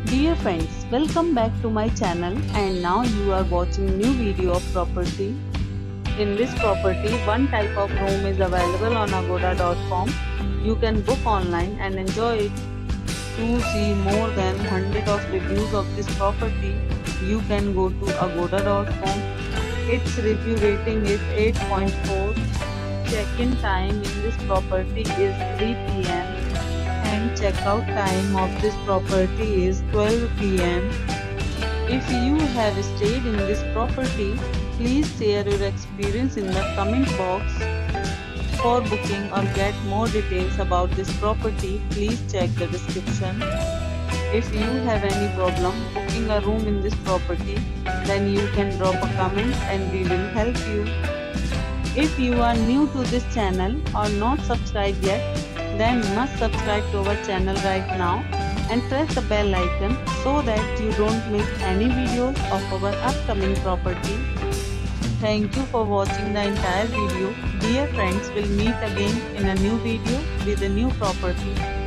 Dear friends, welcome back to my channel and now you are watching new video of property. In this property, one type of room is available on agoda.com. You can book online and enjoy it. To see more than 100 of reviews of this property, you can go to agoda.com. Its review rating is 8.4. Check-in time in this property is 3 p.m. and checkout time of this property is 12 p.m. If you have stayed in this property, please share your experience in the comment box. For booking or get more details about this property, please check the description. If you have any problem booking a room in this property, then you can drop a comment and we will help you. If you are new to this channel or not subscribed yet, then must subscribe to our channel right now and press the bell icon so that you don't miss any videos of our upcoming property. Thank you for watching the entire video. Dear friends, we'll meet again in a new video with a new property.